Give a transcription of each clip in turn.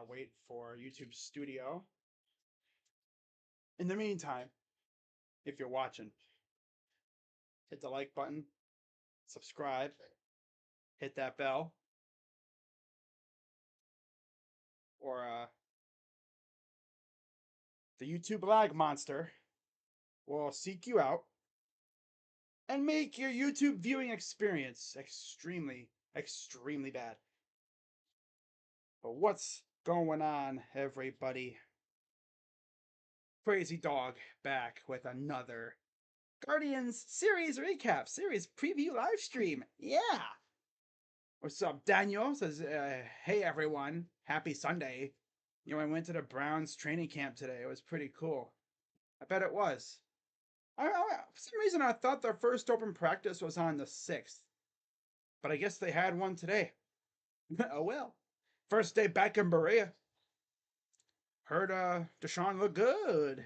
wait for YouTube Studio. In the meantime, if you're watching, hit the like button, subscribe, hit that bell, or the YouTube lag monster will seek you out and make your YouTube viewing experience extremely, extremely bad. But what's going on, everybody? Crazy Dog back with another Guardians series recap, series preview live stream. Yeah. What's up, Daniel? Says, hey everyone, happy Sunday. You know, I went to the Browns training camp today. It was pretty cool. I bet it was. For some reason, I thought their first open practice was on the 6th, but I guess they had one today. Oh well. First day back in Berea. Heard Deshaun looked good.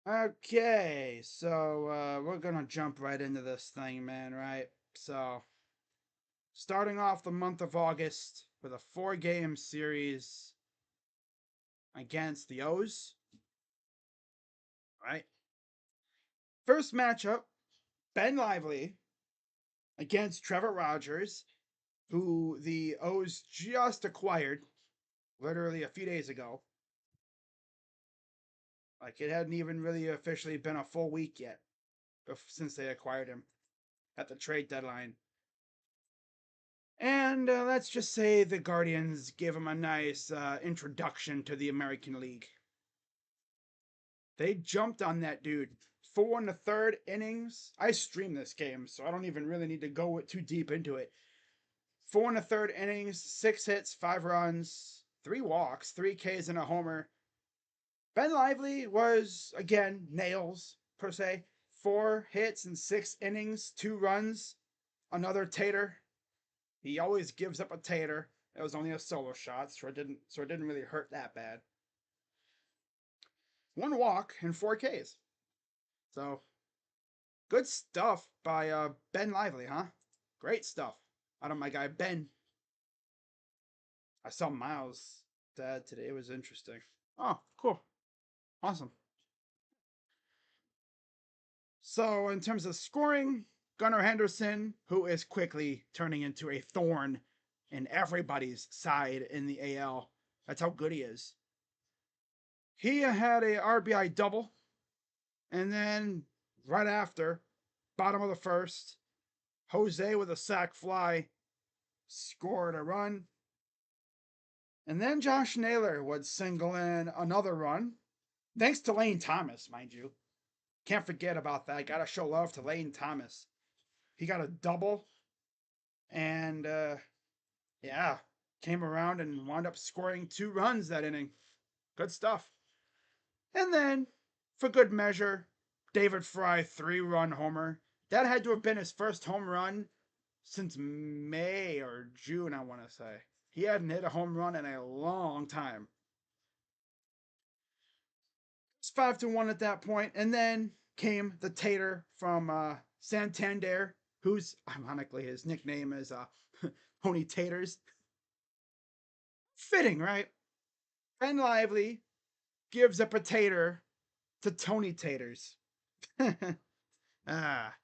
Okay, so we're gonna jump right into this thing, man, right? So, starting off the month of August with a 4-game series against the O's, right? First matchup, Ben Lively against Trevor Rogers, who the O's just acquired literally a few days ago. Like, it hadn't even really officially been a full week yet since they acquired him at the trade deadline. And let's just say the Guardians gave him a nice introduction to the American League. They jumped on that dude. 4 1/3 innings. I streamed this game, so I don't even really need to go too deep into it. 4 1/3 innings, 6 hits, 5 runs, 3 walks, 3 Ks, and a homer. Ben Lively was, again, nails, per se. 4 hits and 6 innings, 2 runs, another tater. He always gives up a tater. It was only a solo shot, so it didn't really hurt that bad. 1 walk and 4 Ks. So good stuff by Ben Lively, huh? Great stuff out of my guy Ben. I saw Miles' dad today. It was interesting. Oh, cool. Awesome. So in terms of scoring, Gunnar Henderson, who is quickly turning into a thorn in everybody's side in the AL. That's how good he is. He had a RBI double, and then right after, bottom of the first, Jose with a sac fly scored a run. And then Josh Naylor would single in another run. Thanks to Lane Thomas, mind you. Can't forget about that. Gotta show love to Lane Thomas. He got a double. And yeah, came around and wound up scoring 2 runs that inning. Good stuff. And then, for good measure, David Fry 3-run homer. That had to have been his first home run since May or June, I want to say. He hadn't hit a home run in a long time. It's 5-1 at that point, and then came the Tater from Santander, whose ironically his nickname is Honey Taters. Fitting, right? Ben Lively gives a potato to Tony Taters. Ah.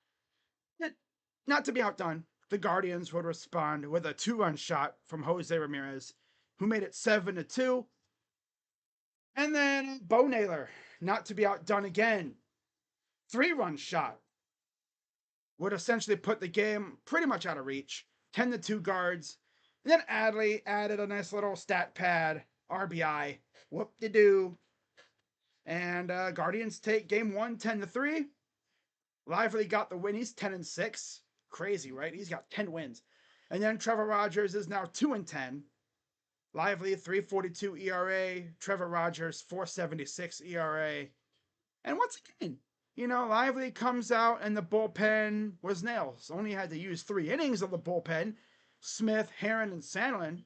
Not to be outdone, the Guardians would respond with a 2-run shot from Jose Ramirez, who made it 7-2. And then Bo Naylor, not to be outdone again, 3-run shot would essentially put the game pretty much out of reach. 10-2 Guards. And then Adley added a nice little stat pad RBI. Whoop-de-doo. And Guardians take game 1 10-3. Lively got the win. He's 10-6. Crazy, right? He's got 10 wins. And then Trevor Rogers is now 2-10. Lively 3.42 ERA. Trevor Rogers 4.76 ERA. And once again, you know, Lively comes out and the bullpen was nails. Only had to use 3 innings of the bullpen. Smith, Heron, and Sandlin.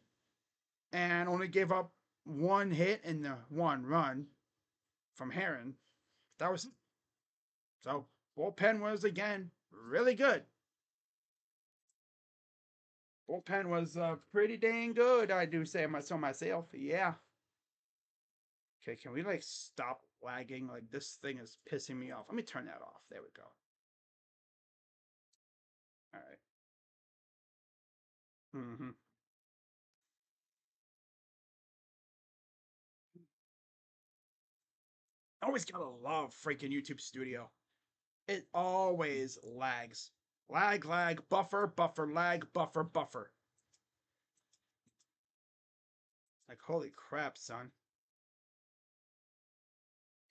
And only gave up 1 hit and the 1 run from Heron. That was it. So bullpen was again really good. Bullpen was pretty dang good, I do say so myself. Yeah. Okay, can we like stop lagging? Like this thing is pissing me off. Let me turn that off. There we go. All right. Mm-hmm. Always gotta love freaking YouTube Studio. It always lags. Lag, lag, buffer, buffer, lag, buffer, buffer. Like, holy crap, son.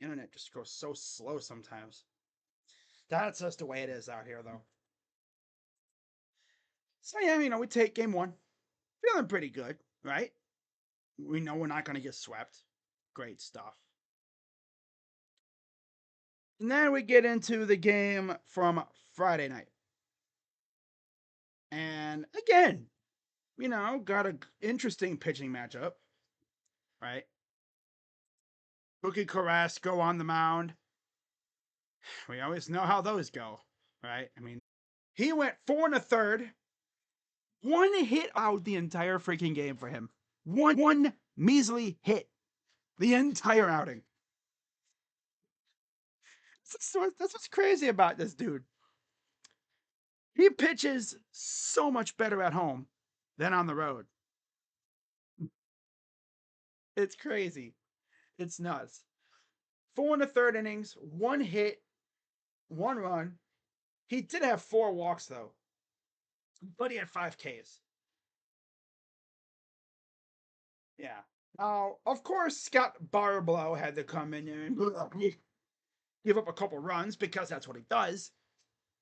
Internet just goes so slow sometimes. That's just the way it is out here, though. So, yeah, we take game one. Feeling pretty good, right? We know we're not going to get swept. Great stuff. And then we get into the game from Friday night. And again, got an interesting pitching matchup, right? Cookie Carrasco on the mound. We always know how those go, right? He went 4 1/3, one hit out the entire freaking game for him. One measly hit the entire outing. That's what's crazy about this dude. He pitches so much better at home than on the road. It's crazy. It's nuts. 4 1/3 innings, one hit, 1 run. He did have 4 walks though, but he had 5 Ks. Yeah. Now, of course, Scott Barblow had to come in and give up a couple runs because that's what he does.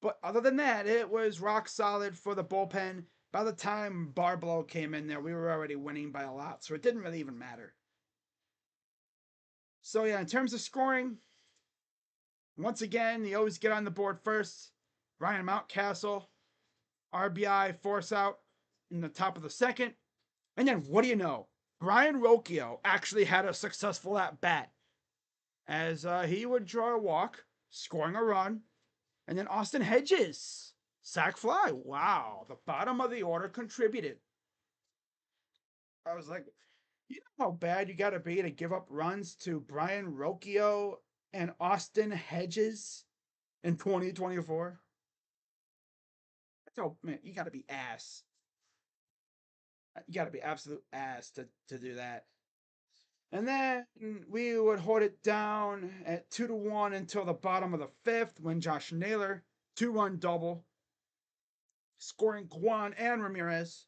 But other than that, it was rock solid for the bullpen. By the time Barblow came in there, we were already winning by a lot, so it didn't really even matter. So yeah, in terms of scoring, once again, the O's get on the board first. Ryan Mountcastle, RBI force out in the top of the second. And then what do you know? Brian Rocchio actually had a successful at bat as he would draw a walk, scoring a run, and then Austin Hedges, sac fly. Wow, the bottom of the order contributed. I was like, you know how bad you got to be to give up runs to Brian Rocchio and Austin Hedges in 2024? That's how, man, you got to be ass. You got to be absolute ass to do that. And then we would hold it down at 2-1 until the bottom of the fifth when Josh Naylor, 2-run double, scoring Guan and Ramirez.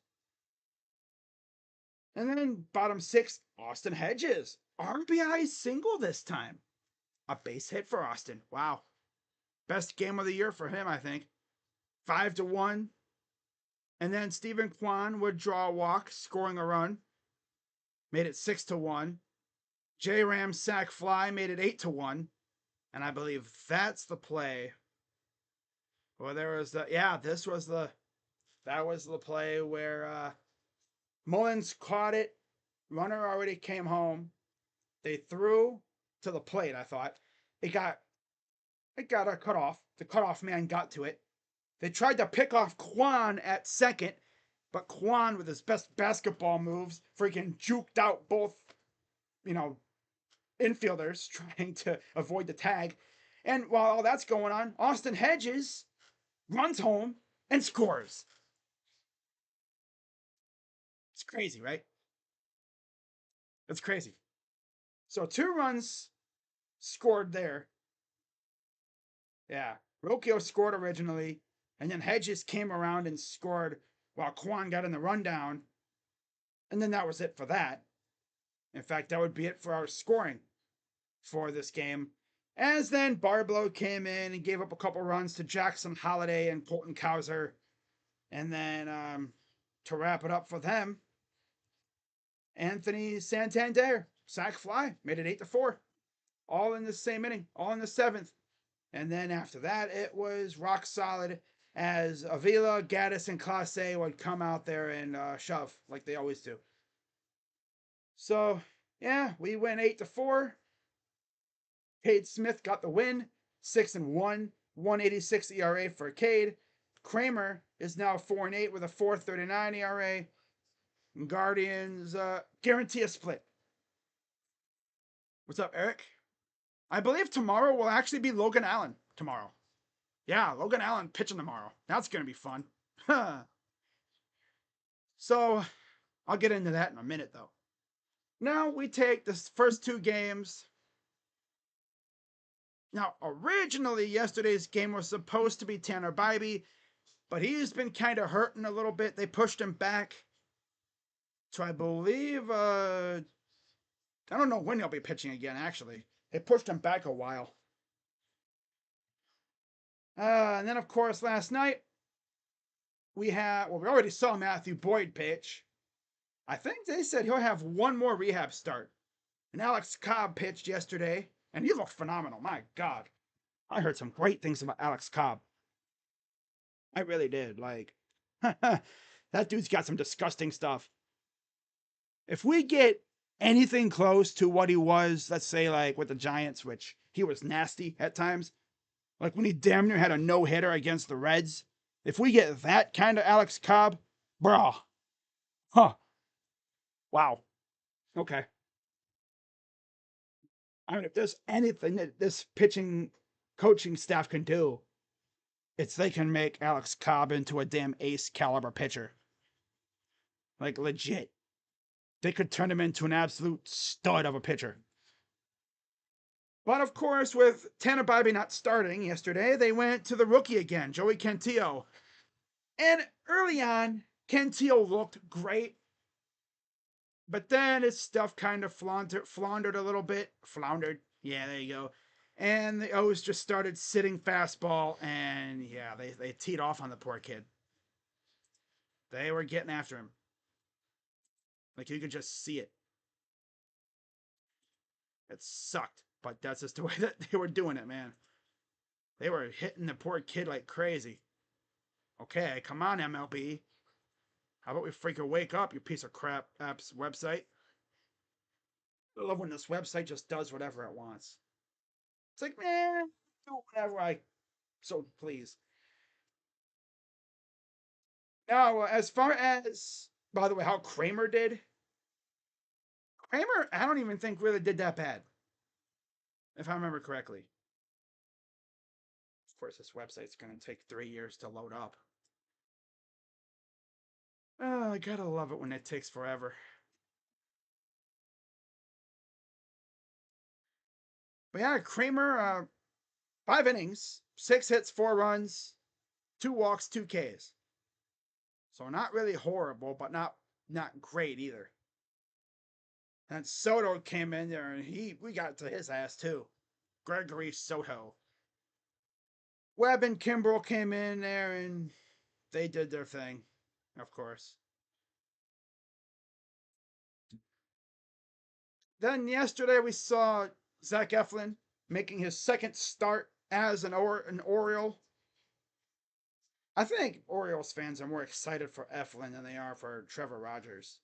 And then bottom six, Austin Hedges, RBI single this time. A base hit for Austin. Wow. Best game of the year for him, I think. 5-1. And then Stephen Kwan would draw a walk, scoring a run. Made it 6-1. J Ram sac fly made it 8-1. And I believe that's the play. Well, there was that was the play where Mullins caught it. Runner already came home. They threw to the plate, I thought. It got a cutoff. The cutoff man got to it. They tried to pick off Kwan at second, but Kwan, with his best basketball moves, freaking juked out both, infielders trying to avoid the tag. And while all that's going on, Austin Hedges runs home and scores. It's crazy, right? It's crazy. So 2 runs scored there. Yeah. Rocchio scored originally, and then Hedges came around and scored while Kwan got in the rundown. And then that was it for that. In fact, that would be it for our scoring for this game. As then Barblow came in and gave up a couple runs to Jackson Holiday and Colton Cowser. And then to wrap it up for them, Anthony Santander, sac fly, made it 8-4. All in the same inning, all in the seventh. And then after that, it was rock solid as Avila, Gaddis, and Clase would come out there and shove like they always do. So, yeah, we went 8-4. Cade Smith got the win, 6-1, 186 ERA for Cade. Kramer is now 4-8 with a 4.39 ERA. And Guardians guarantee a split. What's up, Eric? I believe tomorrow will actually be Logan Allen tomorrow. Yeah, Logan Allen pitching tomorrow. That's going to be fun. So I'll get into that in a minute, though. Now we take the first two games. Now, originally, yesterday's game was supposed to be Tanner Bybee, but he's been kind of hurting a little bit. They pushed him back. So I believe, I don't know when he'll be pitching again, actually. They pushed him back a while. And then, of course, last night, we already saw Matthew Boyd pitch. I think they said he'll have one more rehab start. And Alex Cobb pitched yesterday, and he looked phenomenal. My God. I heard some great things about Alex Cobb. I really did. Like, that dude's got some disgusting stuff. If we get anything close to what he was, let's say, like with the Giants, which he was nasty at times, like when he damn near had a no-hitter against the Reds, if we get that kind of Alex Cobb, bro, wow, okay. I mean, if there's anything that this pitching coaching staff can do, it's they can make Alex Cobb into a damn ace caliber pitcher. Like, legit. They could turn him into an absolute stud of a pitcher. But of course, with Tanner Bybee not starting yesterday, they went to the rookie again, Joey Cantillo. And early on, Cantillo looked great. But then his stuff kind of floundered a little bit. Floundered. Yeah, there you go. And the O's just started sitting fastball, and yeah, they teed off on the poor kid. They were getting after him. Like, you could just see it. It sucked, but that's just the way that they were doing it, man. They were hitting the poor kid like crazy. Okay, come on, MLB. How about we freaking wake up, you piece of crap apps website? I love when this website just does whatever it wants. It's like, man, do whatever I so please. Now, as far as, by the way, how Kramer did, Kramer, I don't even think really did that bad, if I remember correctly. Of course, this website's going to take 3 years to load up. Oh, I gotta love it when it takes forever. But yeah, Kramer, 5 innings, 6 hits, 4 runs, 2 walks, 2 Ks. So not really horrible, but not great either. And Soto came in there, and we got to his ass too. Gregory Soto. Webb and Kimbrel came in there, and they did their thing, of course. Then yesterday we saw Zach Eflin making his second start as an Oriole. I think Orioles fans are more excited for Eflin than they are for Trevor Rogers.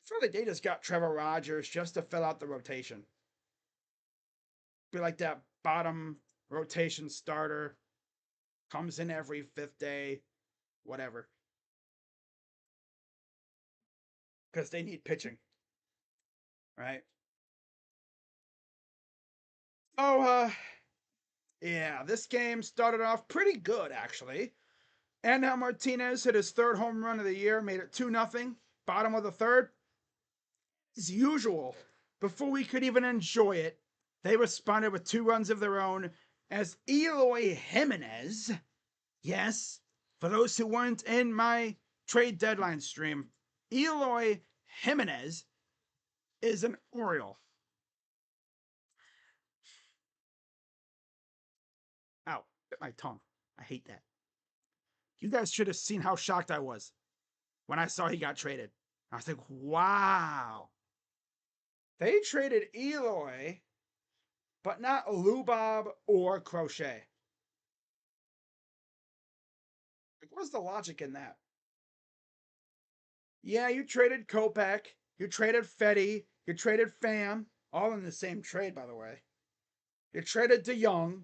I feel like they just got Trevor Rogers just to fill out the rotation. Be like that bottom rotation starter, comes in every 5th day, whatever. Because they need pitching, right? Oh, yeah, this game started off pretty good, actually. Angel Martinez hit his 3rd home run of the year, made it 2-0, bottom of the 3rd. As usual, before we could even enjoy it, they responded with 2 runs of their own as Eloy Jimenez, yes, for those who weren't in my trade deadline stream, Eloy Jimenez is an Oriole. Ow, bit my tongue. I hate that. You guys should have seen how shocked I was when I saw he got traded. I was like, wow. They traded Eloy, but not Lubob or Crochet. Like, what's the logic in that? Yeah, you traded Kopech, you traded Fetty, you traded Pham, all in the same trade, by the way. You traded DeYoung.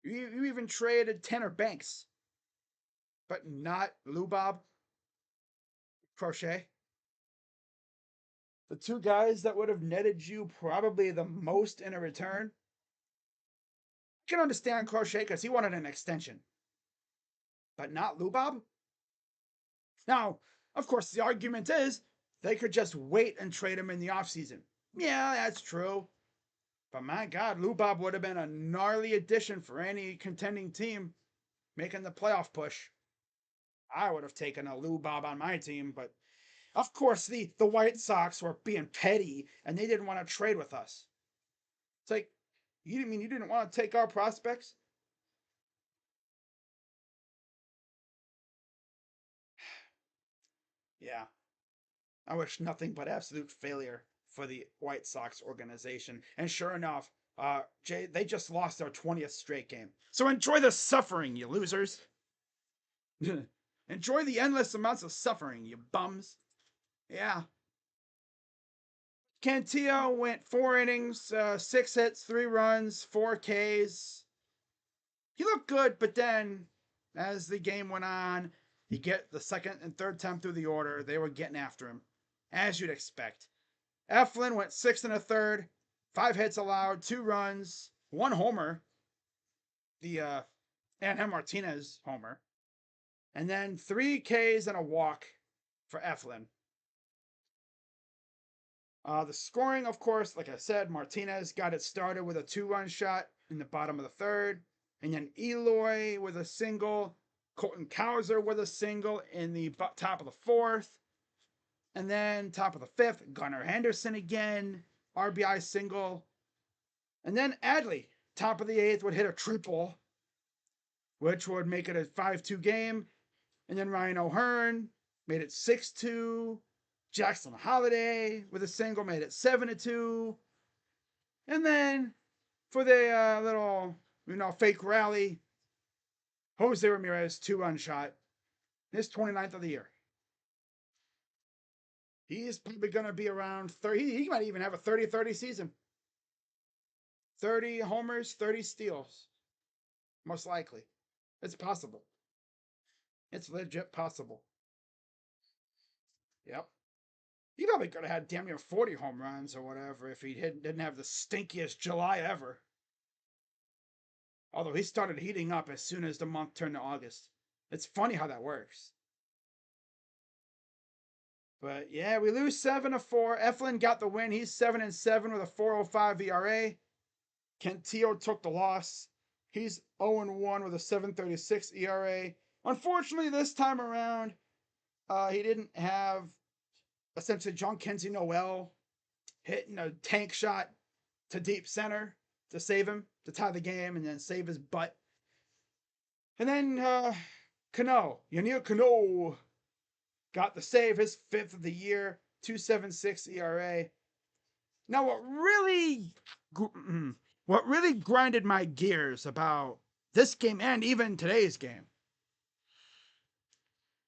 You even traded Tanner Banks, but not Lou Bob Crochet. The two guys that would have netted you probably the most in a return. I can understand Crochet because he wanted an extension, but not Lou Bob. Now, of course, the argument is they could just wait and trade him in the offseason. Yeah, that's true. But my God, Lou Bob would have been a gnarly addition for any contending team making the playoff push. I would have taken a Lou Bob on my team, but of course the White Sox were being petty and they didn't want to trade with us. It's like, you didn't want to take our prospects? Yeah. I wish nothing but absolute failure for the White Sox organization. And sure enough, Jay, they just lost their 20th straight game. So enjoy the suffering, you losers. Enjoy the endless amounts of suffering, you bums. Yeah. Cantillo went 4 innings, 6 hits, 3 runs, 4 Ks. He looked good, but then as the game went on, you get the second and third time through the order, they were getting after him, as you'd expect. Eflin went 6 1/3, 5 hits allowed, 2 runs, 1 homer, the Angel Martinez homer, and then 3 Ks and a walk for Eflin. The scoring, of course, like I said, Martinez got it started with a 2-run shot in the bottom of the third, and then Eloy with a single, Colton Cowser with a single in the top of the fourth, and then top of the fifth, Gunnar Henderson again, RBI single, and then Adley, top of the eighth, would hit a triple, which would make it a 5-2 game, and then Ryan O'Hearn made it 6-2. Jackson Holiday with a single made it 7-2. And then for the little, fake rally, Jose Ramirez 2-run shot, his 29th of the year. He's probably going to be around 30. He might even have a 30-30 season. 30 homers, 30 steals. Most likely. It's possible. It's legit possible. Yep. He probably could have had damn near 40 home runs or whatever if he didn't have the stinkiest July ever. Although he started heating up as soon as the month turned to August. It's funny how that works. But yeah, we lose 7-4. Eflin got the win. He's 7-7 with a 4.05 ERA. Cantillo took the loss. He's 0-1 with a 7.36 ERA. Unfortunately, this time around, he didn't have essentially John Kenzie Noel hitting a tank shot to deep center to save him, to tie the game, and then save his butt. And then Cano, Yaniel Cano, got the save, his 5th of the year, 2.76 ERA. Now, what really grinded my gears about this game and even today's game,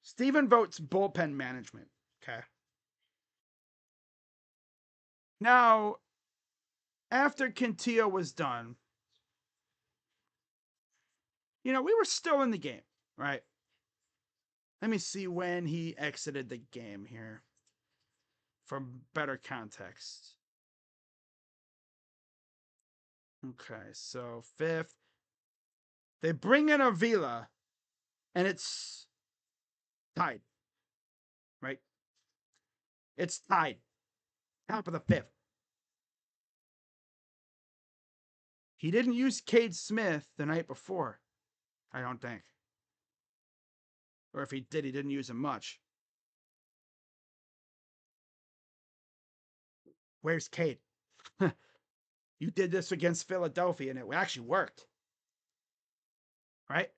Stephen Vogt's bullpen management. Okay. Now, after Quintillo was done, we were still in the game, right? Let me see when he exited the game here for better context. Okay, so 5th. They bring in Avila, and it's tied, right? It's tied. Top of the 5th. He didn't use Cade Smith the night before, I don't think. Or if he did, he didn't use him much. Where's Cade? You did this against Philadelphia, and it actually worked. Right?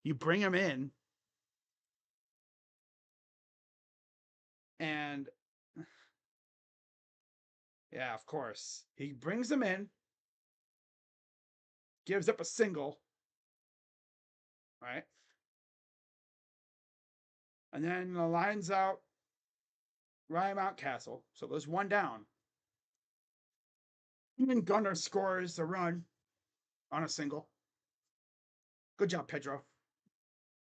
You bring him in, and yeah, of course. He brings him in, gives up a single, right? And then lines out Ryan Mountcastle. So there's one down. And then Gunnar scores a run on a single. Good job, Pedro.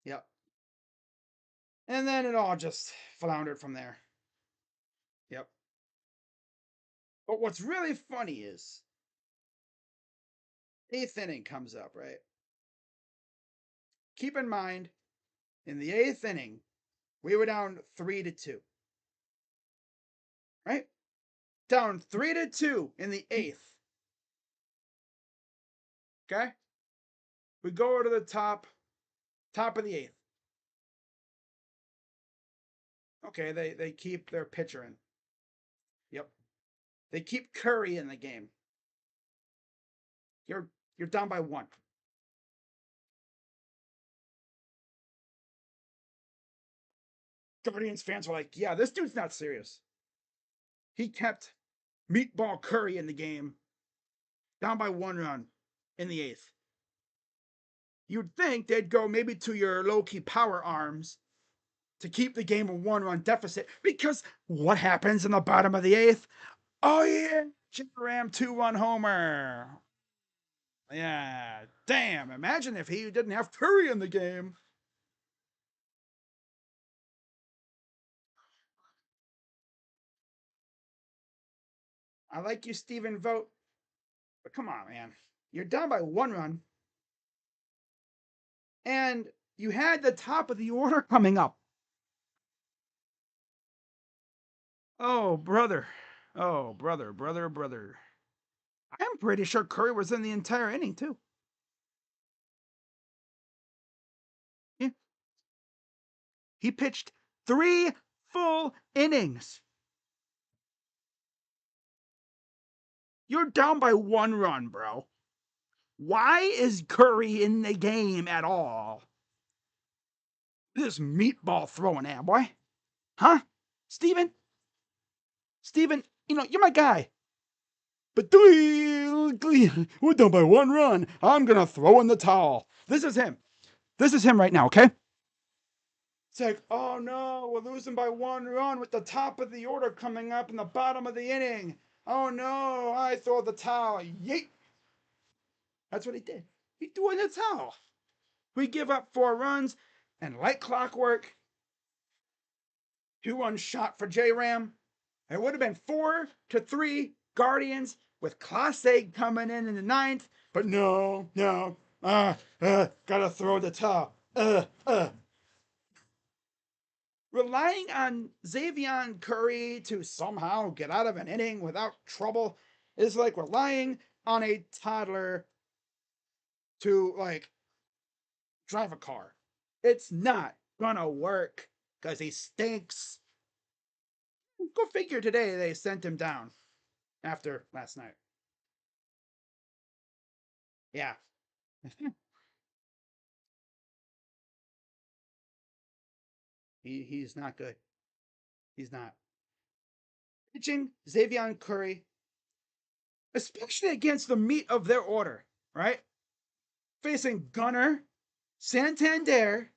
Yep. And then it all just floundered from there. Yep. But what's really funny is eighth inning comes up, right? Keep in mind, in the eighth inning, we were down 3-2. Right? Down 3-2 in the eighth. Okay? We go to the top of the eighth. Okay, they keep their pitcher in. Yep. They keep Curry in the game. You're down by 1. Guardians fans were like, yeah, this dude's not serious. He kept Meatball Curry in the game, down by 1 run in the eighth. You'd think they'd go maybe to your low-key power arms to keep the game a 1-run deficit, because what happens in the bottom of the eighth? Oh yeah, Jim Ram 2-1 homer. Yeah, damn, imagine if he didn't have Curry in the game. I like you, Stephen Vogt, but come on, man. You're down by 1 run, and you had the top of the order coming up. Oh, brother. Oh, brother, brother, brother. I'm pretty sure Curry was in the entire inning, too. Yeah. He pitched 3 full innings. You're down by 1 run, bro. Why is Curry in the game at all? This meatball throwing at boy. Huh? Steven? Steven, you're my guy. But we're down by 1 run. I'm going to throw in the towel. This is him. This is him right now, okay? It's like, oh no, we're losing by 1 run with the top of the order coming up in the bottom of the inning. Oh no, I throw the towel. Yeet. That's what he did. He threw in the towel. We give up 4 runs, and like clockwork, 2-1 shot for J Ram. It would have been 4-3 Guardians with Clase coming in the 9th, but no. Gotta throw the towel. Relying on Xavier Curry to somehow get out of an inning without trouble is like relying on a toddler to, like, drive a car. It's not gonna work because he stinks. Go figure, today they sent him down after last night. Yeah. He's not good. He's not. Pitching Xavier Curry, especially against the meat of their order, right? Facing Gunnar, Santander,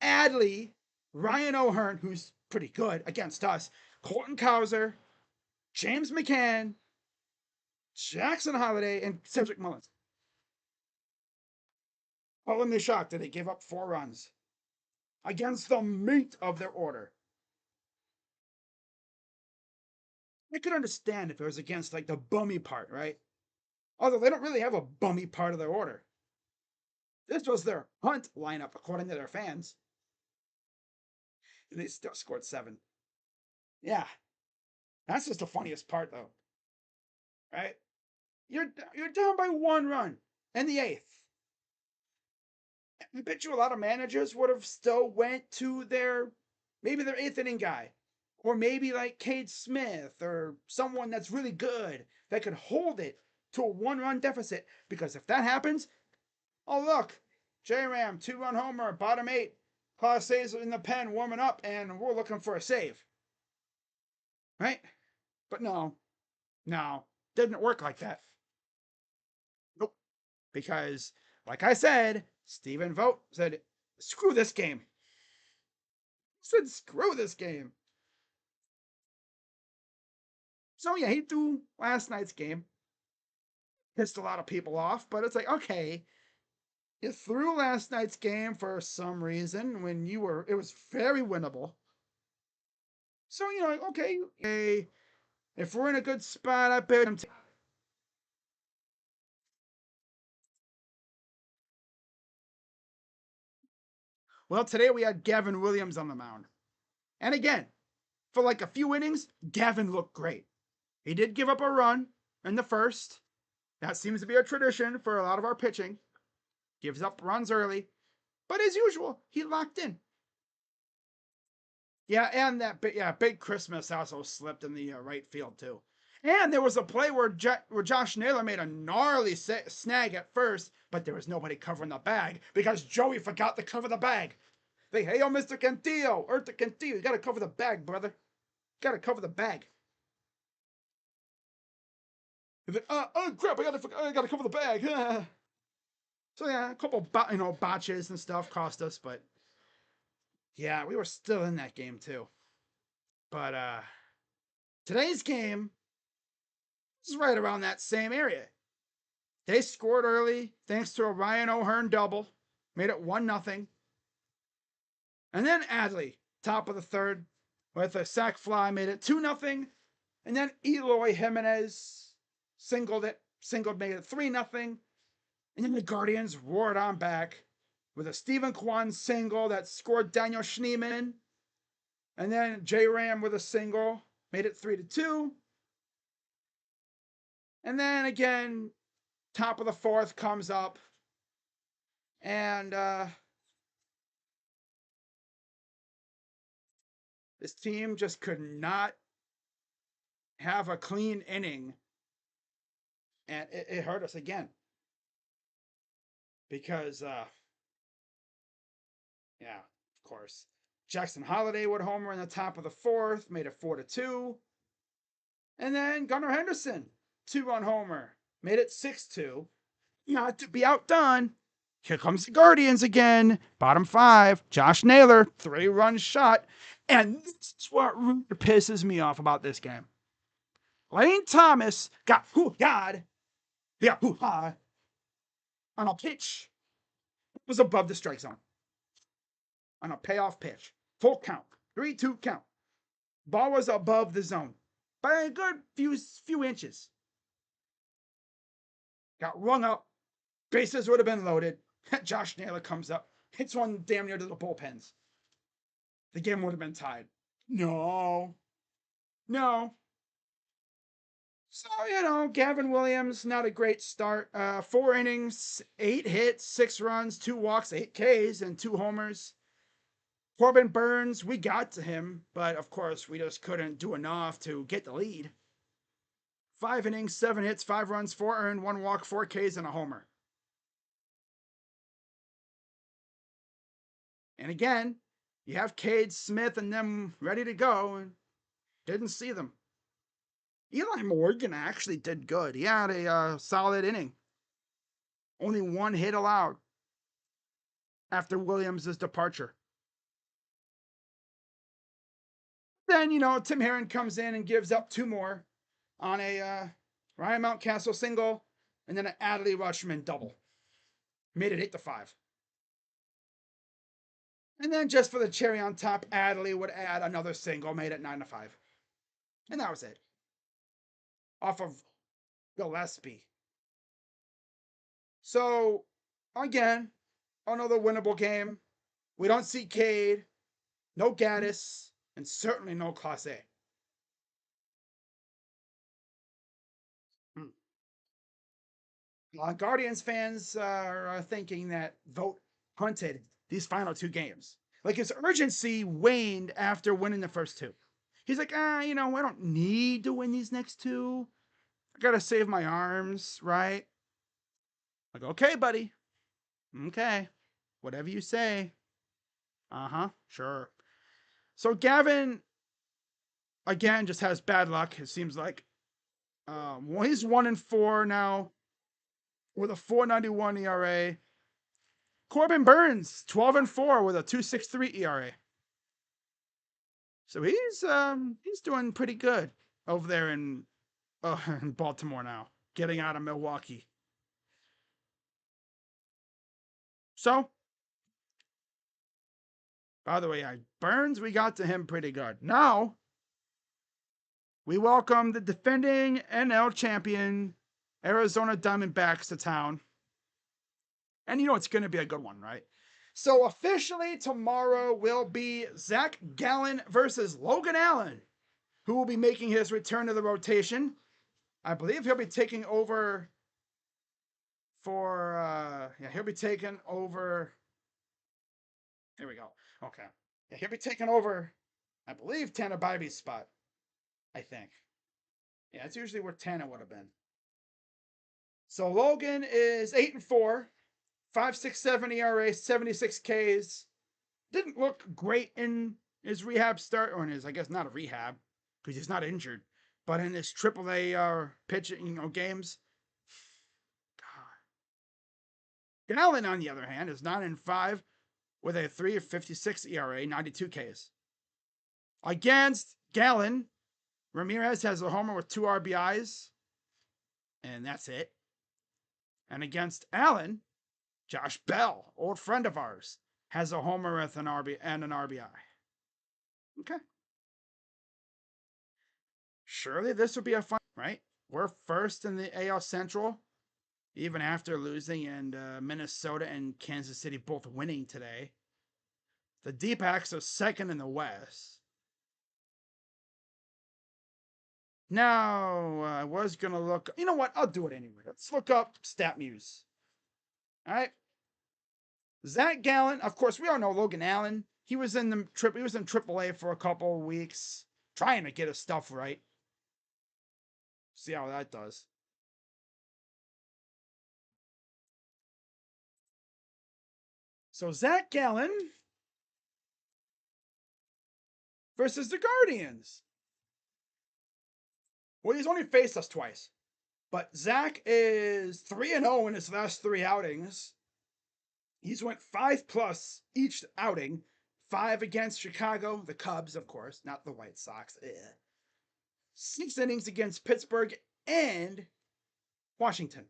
Adley, Ryan O'Hearn, who's pretty good against us, Colton Cowser, James McCann, Jackson Holiday, and Cedric Mullins. Calling me shocked that they gave up 4 runs against the meat of their order. I could understand if it was against, like, the bummy part, right? Although they don't really have a bummy part of their order. This was their hunt lineup, according to their fans. And they still scored 7. Yeah. That's just the funniest part, though. Right? You're down by 1 run in the 8th. I bet you a lot of managers would have still went to maybe their 8th inning guy. Or maybe like Cade Smith or someone that's really good that could hold it to a 1-run deficit. Because if that happens, oh look, J Ram, 2-run homer, bottom 8. Class A's in the pen warming up, and we're looking for a save. Right? But no, didn't work like that. Nope. Because, like I said, Stephen Vogt said, screw this game. He said, screw this game. So yeah, he threw last night's game. Pissed a lot of people off, but it's like, okay, You threw last night's game for some reason when it was very winnable. So, okay, if we're in a good spot, I bet him. Well, today we had Gavin Williams on the mound. And again, for like a few innings, Gavin looked great. He did give up a run in the first. That seems to be a tradition for a lot of our pitching. Gives up runs early. But as usual, he locked in. Yeah, and big Christmas also slipped in the right field too. And there was a play where Josh Naylor made a gnarly snag at first, but there was nobody covering the bag because Joey forgot to cover the bag. Hey, yo, Mr. Cantillo, Erta Cantillo, you gotta cover the bag, brother. You gotta cover the bag. Oh crap! I gotta cover the bag. So yeah, a couple botches and stuff cost us, but yeah, we were still in that game too. But today's game is right around that same area. They scored early thanks to a Ryan O'Hearn double, made it 1-0. And then Adley, top of the third, with a sac fly, made it 2-0. And then Eloy Jimenez singled, made it 3-0. And then the Guardians roared on back with a Stephen Kwan single that scored Daniel Schneemann. And then J Ram with a single, made it 3-2. And then again, top of the fourth comes up. And this team just could not have a clean inning. And it hurt us again. Because, yeah, of course. Jackson Holiday would homer in the top of the fourth, made it 4-2. And then Gunnar Henderson, 2-run homer, made it 6-2. Not to be outdone. Here comes the Guardians again. Bottom five. Josh Naylor, 3-run shot. And this is what really pisses me off about this game. Lane Thomas got hoo-yad. Yeah, hoo-ha. On a pitch. It was above the strike zone. On a payoff pitch. Full count. 3-2 count. Ball was above the zone by a good few inches. Got rung up. Bases would have been loaded. Josh Naylor comes up. Hits one damn near to the bullpens. The game would have been tied. No. So, Gavin Williams, not a great start. 4 innings, 8 hits, 6 runs, 2 walks, 8 Ks, and 2 homers. Corbin Burns, we got to him, but of course we just couldn't do enough to get the lead. 5 innings, 7 hits, 5 runs, 4 earned, 1 walk, 4 Ks, and a homer. And again, you have Cade, Smith, and them ready to go, and didn't see them. Eli Morgan actually did good. He had a solid inning. Only 1 hit allowed after Williams' departure. Then, Tim Herron comes in and gives up 2 more on a Ryan Mountcastle single and then an Adley Rutschman double. Made it 8-5. And then just for the cherry on top, Adley would add another single, made it 9-5. And that was it. Off of Gillespie. So, again, another winnable game. We don't see Cade, no Gaddis, and certainly no Clase. Guardians fans are thinking that Vogt hunted these final 2 games. Like his urgency waned after winning the first 2. He's like, I don't need to win these next 2. I gotta save my arms, right? Like, okay, buddy. Okay. Whatever you say. Sure. So Gavin, again, just has bad luck, it seems like. Well, he's 1-4 now with a 4.91 ERA. Corbin Burns, 12-4 with a 2.63 ERA. So he's doing pretty good over there in Baltimore now, getting out of Milwaukee. So, by the way, Burns, we got to him pretty good. Now, we welcome the defending NL champion, Arizona Diamondbacks, to town. And you know it's going to be a good one, right? So, officially, tomorrow will be Zach Gallen versus Logan Allen, who will be making his return to the rotation. I believe he'll be taking over he'll be taking over. Here we go. Okay. Yeah, he'll be taking over, I believe, Tanner Bybee's spot. I think. Yeah, that's usually where Tanner would have been. So Logan is 8-4, 5.67 ERA, 76 Ks. Didn't look great in his rehab start, or in his, I guess not a rehab, because he's not injured, but in his AAA pitching games. God. Gallen, on the other hand, is 9-5 with a 3.56 ERA, 92 Ks. Against Gallen, Ramirez has a homer with 2 RBIs, and that's it. And against Allen, Josh Bell, old friend of ours, has a homer with an RBI. Okay. Surely this will be a fun, right? We're first in the AL Central, even after losing, and Minnesota and Kansas City both winning today. The D-backs are second in the West. Now, I was going to look. You know what? I'll do it anyway. Let's look up StatMuse. All right. Zach Gallen, of course, we all know Logan Allen. He was in AAA for a couple of weeks, trying to get his stuff right. See how that does. So Zach Gallen versus the Guardians. Well, he's only faced us twice. But Zach is 3-0 in his last 3 outings. He's went 5+ each outing. 5 against Chicago, the Cubs, of course, not the White Sox. 6 innings against Pittsburgh and Washington.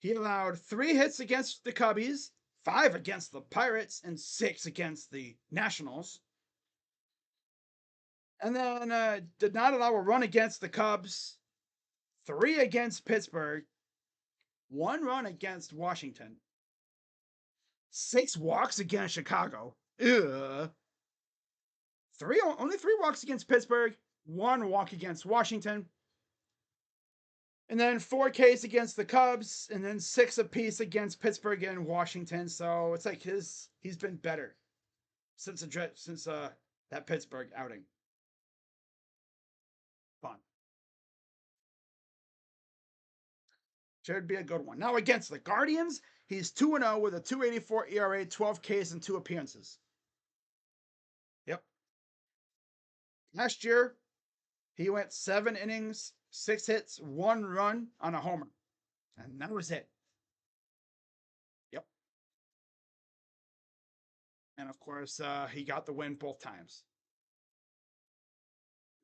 He allowed 3 hits against the Cubbies, 5 against the Pirates, and 6 against the Nationals. And then did not allow a run against the Cubs, 3 against Pittsburgh, 1 run against Washington, 6 walks against Chicago. Only 3 walks against Pittsburgh, 1 walk against Washington, and then 4 Ks against the Cubs, and then 6 apiece against Pittsburgh and Washington. So it's like he's been better since that Pittsburgh outing. Fun. Should be a good one. Now against the Guardians, he's 2-0 with a 2.84 ERA, 12 Ks, and 2 appearances. Yep. Last year, he went 7 innings, 6 hits, 1 run on a homer. And that was it. Yep. And of course, he got the win both times.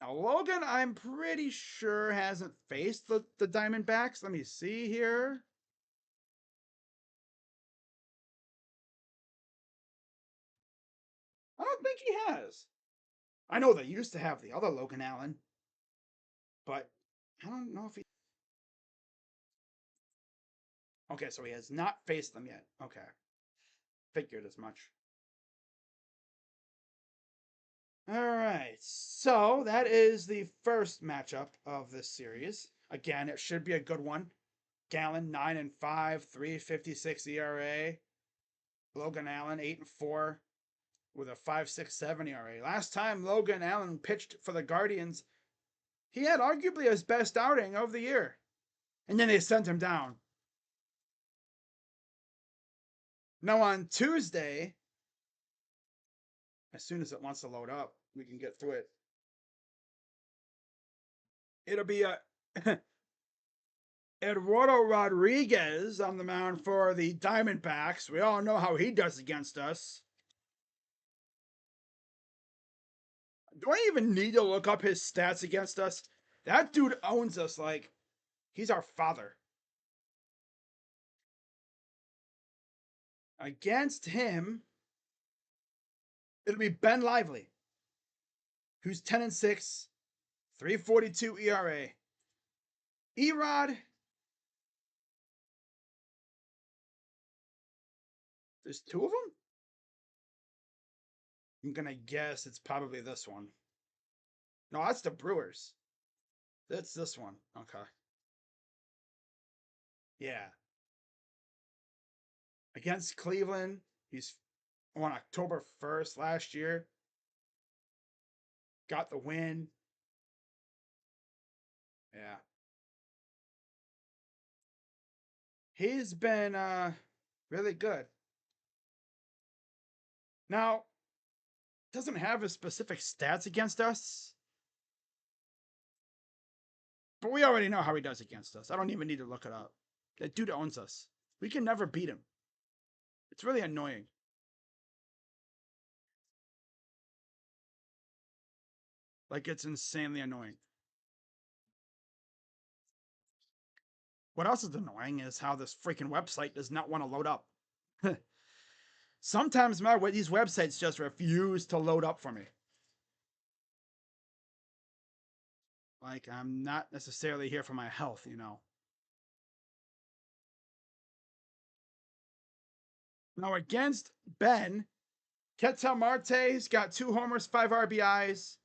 Now, Logan, I'm pretty sure hasn't faced the Diamondbacks. Let me see here. I don't think he has. I know they used to have the other Logan Allen, but I don't know if he. Okay, so he has not faced them yet. Okay. Figured as much. All right, so that is the first matchup of this series. Again, it should be a good one. Gallen 9-5, 3.56 ERA. Logan Allen 8-4 with a 5.67 ERA. Last time Logan Allen pitched for the Guardians, he had arguably his best outing of the year, and then they sent him down. Now on Tuesday, as soon as it wants to load up, we can get through it. It'll be a Eduardo Rodriguez on the mound for the Diamondbacks. We all know how he does against us. Do I even need to look up his stats against us? That dude owns us like he's our father. Against him, it'll be Ben Lively, who's 10-6, 3.42 ERA. Erod, there's two of them? I'm going to guess it's probably this one. No, that's the Brewers. That's this one. Okay. Yeah. Against Cleveland, he's on October 1st last year. Got the win. Yeah. He's been really good. Now, doesn't have his specific stats against us, but we already know how he does against us. I don't even need to look it up. That dude owns us. We can never beat him. It's really annoying. Like, it's insanely annoying. What else is annoying is how this freaking website does not want to load up. Sometimes these websites just refuse to load up for me. Like, I'm not necessarily here for my health, you know. Now, against Ben, Ketel Marte's got 2 homers, 5 RBIs.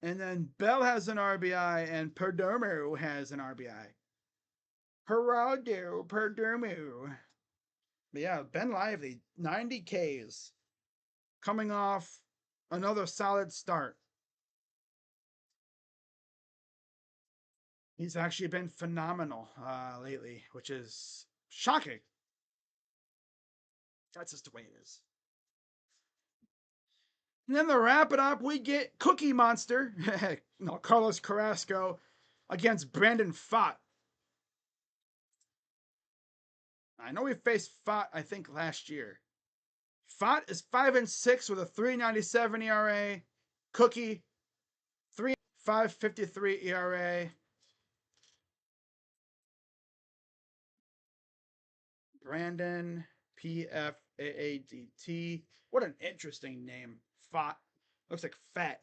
And then Bell has an RBI, and Perdomo has an RBI. Geraldo Perdomo. But yeah, Ben Lively, 90 Ks. Coming off another solid start. He's actually been phenomenal lately, which is shocking. That's just the way it is. And then to wrap it up, we get Cookie Monster, no, Carlos Carrasco, against Brandon Pfaadt. I know we faced Pfaadt, I think, last year. Pfaadt is 5-6 with a 3.97 ERA. Cookie, 5.53 ERA. Brandon Pfaadt. What an interesting name. Pfaadt. Looks like fat.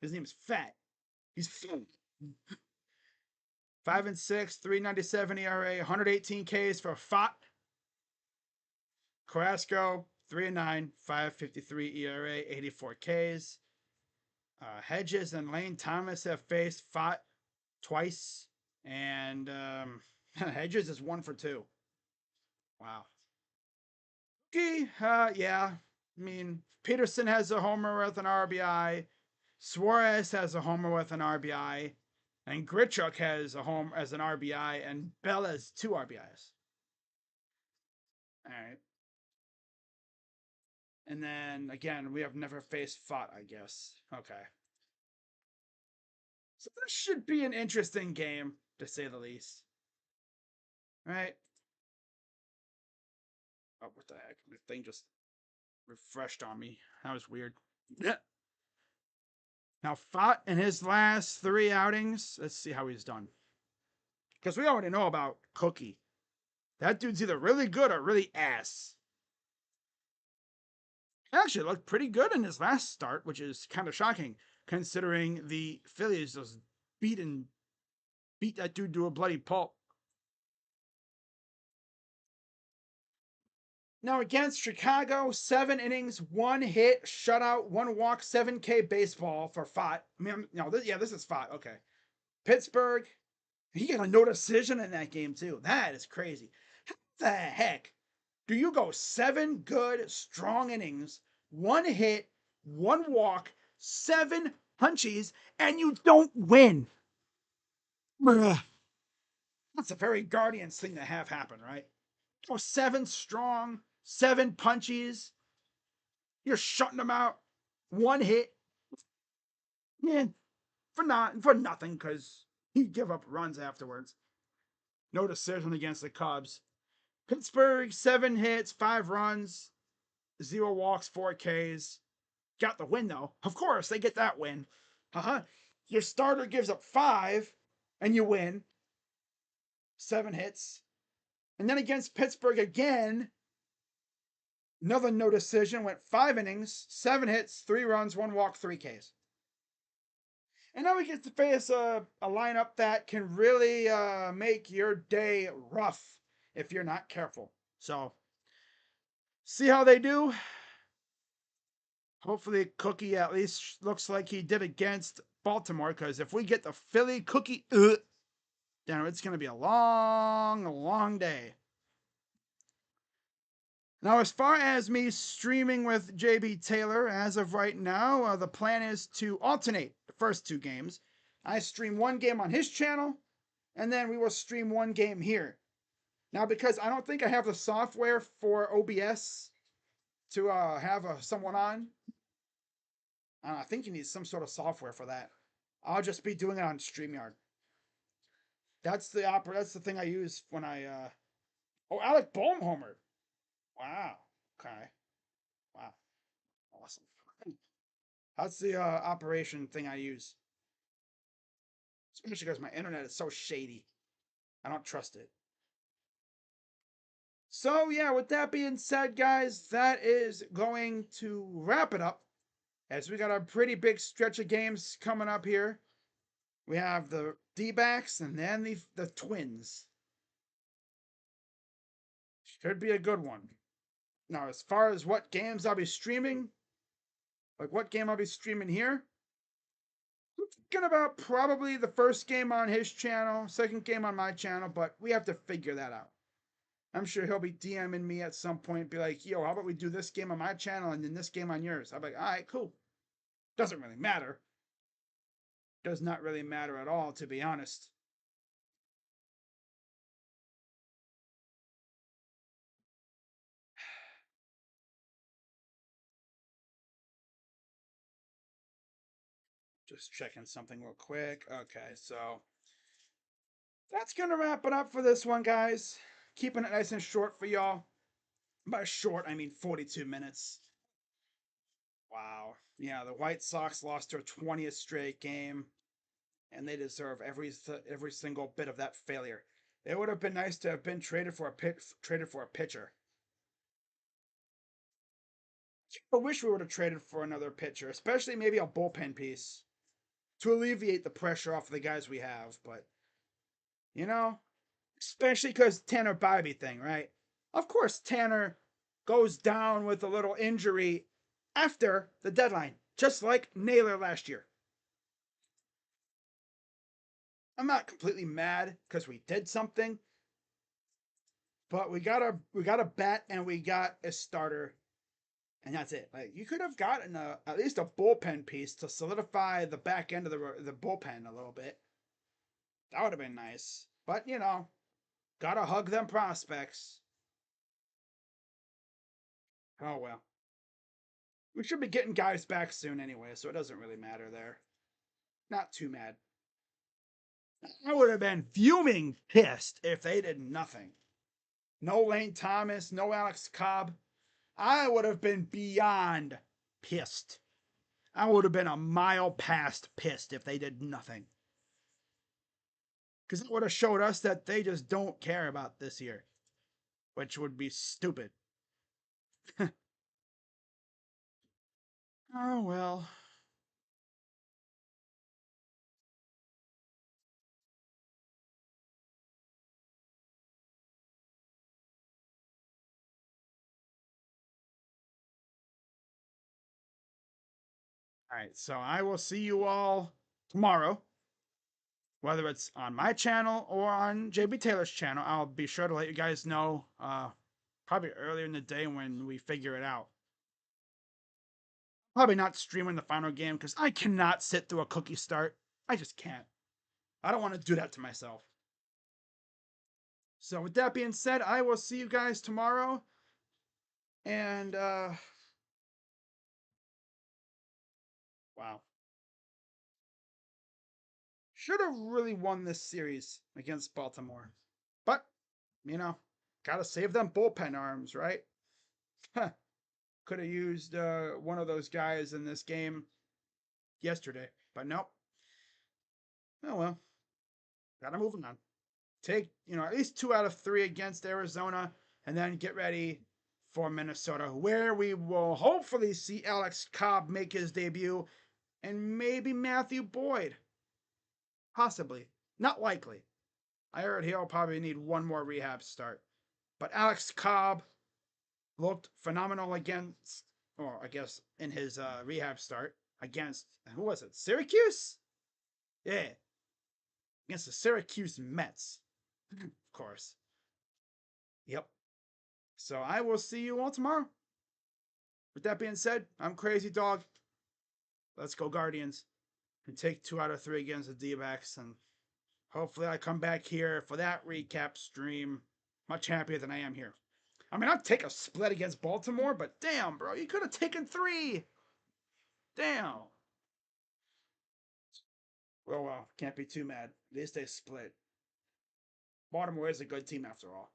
His name is Fat. He's fat. 5-6, 3.97 ERA, 118 Ks for Pfaadt. Carrasco, 3-9, 5.53 ERA, 84 Ks. Hedges and Lane Thomas have faced Pfaadt twice, and Hedges is 1 for 2. Wow. Okay, yeah. I mean, Peterson has a homer with an RBI. Suarez has a homer with an RBI. And Grichuk has a home as an RBI, and Bell has 2 RBIs. All right. And then again, we have never faced Pfaadt, I guess. Okay. So this should be an interesting game, to say the least. All right. Oh, what the heck? The thing just refreshed on me. That was weird. Yeah. Now, Pfaadt in his last 3 outings, let's see how he's done. Because we already know about Cookie. That dude's either really good or really ass. He actually looked pretty good in his last start, which is kind of shocking, considering the Phillies just beat that dude to a bloody pulp. Now against Chicago, 7 innings, 1 hit, shutout, 1 walk, 7K baseball for Pfaadt. I mean, no, this is Pfaadt. Okay. Pittsburgh, he got a no decision in that game too. That is crazy. How the heck do you go 7 good, strong innings, 1 hit, 1 walk, 7 punchies, and you don't win? That's a very Guardians thing to have happen, right? Go 7 strong, 7 punchies. You're shutting them out. 1 hit. Yeah, for nothing, because he give up runs afterwards. No decision against the Cubs. Pittsburgh, 7 hits, 5 runs, 0 walks, 4 Ks. Got the win, though. Of course, they get that win. Your starter gives up 5, and you win. 7 hits. And then against Pittsburgh again, another no decision, went 5 innings, 7 hits, 3 runs, 1 walk, 3 Ks. And now we get to face a lineup that can really make your day rough if you're not careful. So, see how they do. Hopefully, Cookie at least looks like he did against Baltimore, because if we get the Philly Cookie, then it's going to be a long, long day. Now, as far as me streaming with JB Taylor, as of right now, the plan is to alternate the first 2 games. I stream 1 game on his channel, and then we will stream 1 game here. Now, because I don't think I have the software for OBS to have someone on, I think you need some sort of software for that. I'll just be doing it on StreamYard. That's the thing I use when I oh, Alec Boehmhomer. Wow. Okay. Wow. Awesome. That's the operation thing I use. Especially because my internet is so shady. I don't trust it. So yeah, with that being said, guys, that is going to wrap it up, as we got a pretty big stretch of games coming up here. We have the D-backs and then the Twins. Should be a good one. Now, as far as what games I'll be streaming, like what game I'll be streaming here, I'm thinking about probably the first game on his channel, second game on my channel, but we have to figure that out. I'm sure he'll be DMing me at some point, be like, yo, how about we do this game on my channel and then this game on yours? I'll be like, all right, cool. Doesn't really matter. Does not really matter at all, to be honest. Just checking something real quick. Okay, so that's going to wrap it up for this one, guys. Keeping it nice and short for y'all. By short, I mean 42 minutes. Wow. Yeah, the White Sox lost their 20th straight game, and they deserve every single bit of that failure. It would have been nice to have been traded for a pitcher. I wish we would have traded for another pitcher, especially maybe a bullpen piece to alleviate the pressure off of the guys we have. But you know, especially because Tanner Bybee thing, right? Of course, Tanner goes down with a little injury after the deadline, just like Naylor last year. I'm not completely mad because we did something, but we got a bat and we got a starter, and that's it. Like, you could have gotten at least a bullpen piece to solidify the back end of the bullpen a little bit. That would have been nice. But gotta hug them prospects. Oh well. We should be getting guys back soon anyway, so it doesn't really matter there. Not too mad. I would have been fuming pissed if they did nothing. No Lane Thomas, no Alex Cobb. I would have been beyond pissed. I would have been a mile past pissed if they did nothing. Because it would have showed us that they just don't care about this year, which would be stupid. Oh well. All right, so I will see you all tomorrow, whether it's on my channel or on JB Taylor's channel. I'll be sure to let you guys know probably earlier in the day when we figure it out. Probably not streaming the final game because I cannot sit through a cookie start. I just can't. I don't want to do that to myself. So with that being said, I will see you guys tomorrow. And wow. Should have really won this series against Baltimore. But, gotta save them bullpen arms, right? Could have used one of those guys in this game yesterday, but nope. Oh well, gotta move on. take, at least 2 out of 3 against Arizona, and then get ready for Minnesota, where we will hopefully see Alex Cobb make his debut and maybe Matthew Boyd. Possibly. Not likely. I heard he'll probably need one more rehab start. But Alex Cobb looked phenomenal against, or I guess in his rehab start against, who was it? Syracuse? Yeah. Against the Syracuse Mets. Of course. Yep. So I will see you all tomorrow. With that being said, I'm Crazy Dog. Let's go Guardians. And take 2 out of 3 against the D-backs. And hopefully I come back here for that recap stream much happier than I am here. I mean, I'd take a split against Baltimore, but damn, bro, you could have taken 3. Damn. Well, can't be too mad. At least they split. Baltimore is a good team after all.